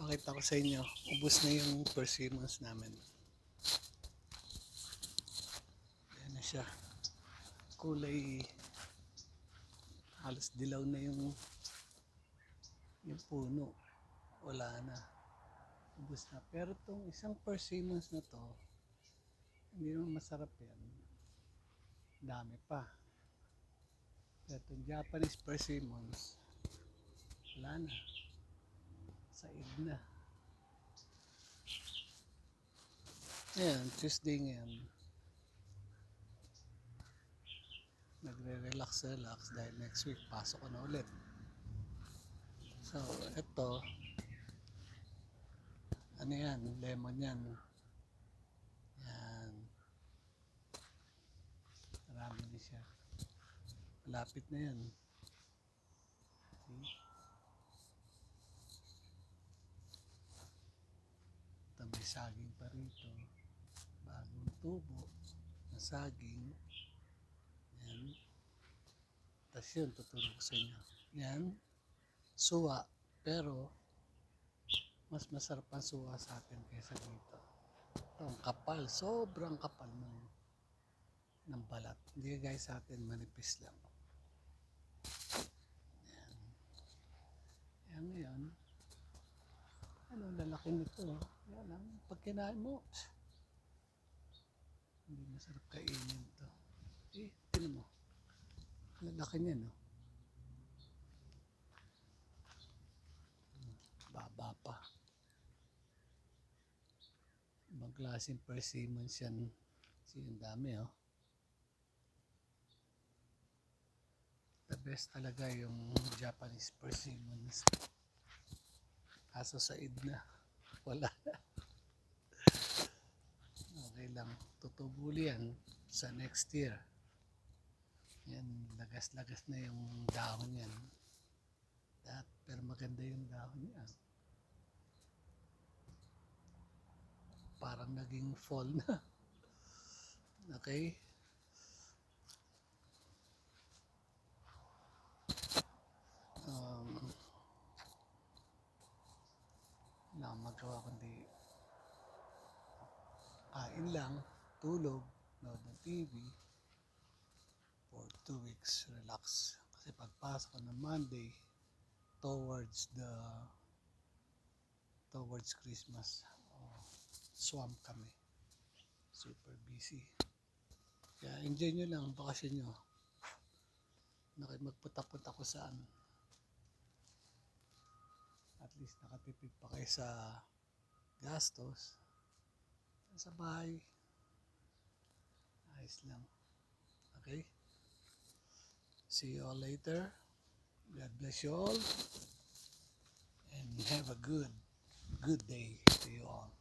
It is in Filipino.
Pakita ko sa inyo, ubos na yung persimmons namin. Ayan na siya. Kulay halos dilaw na yung puno. Wala na. Ubos na. Pero itong isang persimmons na to, hindi naman masarap yan. Dami pa. Pero itong Japanese persimmons, wala na. Said na. Ayan, Tuesday ngayon. Nagre-relax dahil next week pasok ko na ulit. So, ito, ano yan, lemon yan. Yan. Marami na siya. Malapit na yan. See? Ito, may saging pa rito. Bagong tubo na saging. Yan. Tapos yun, tutulog ko sa inyo. Yan. Suwa. Pero, mas masarap ang suwa sa atin kaysa dito. Ito, ang kapal. Sobrang kapal ng balat. Hindi guys sa atin, manipis lang. Yan. Yan ngayon. Ano, lalaki nito. Yan lang. Pag kinain mo, hindi masarap kainin to. Eh, tinan mo. Lalaki niya, no? Baba pa. Ibang klaseng persimmons yan. Kasi yung dami, oh. The best talaga yung Japanese persimmons. Kaso said na. Wala na. Okay lang. Tutubuli yan sa next year. Yan, lagas-lagas na yung dahon yan. Pero maganda yung dahon niya. Parang naging fall na. Okay? Wala akong magawa kundi kain lang, tulog, nood ng TV for 2 weeks, relax. Kasi pagpasok ko ng Monday towards Christmas, swamp kami. Super busy. Kaya enjoy nyo lang ang bakasyon nyo. Magpunta-punta ko saan. At least nakatipid pa kayo sa gastos. Sa bahay, ayos lang. Okay? See you all later. God bless you all. And have a good day to you all.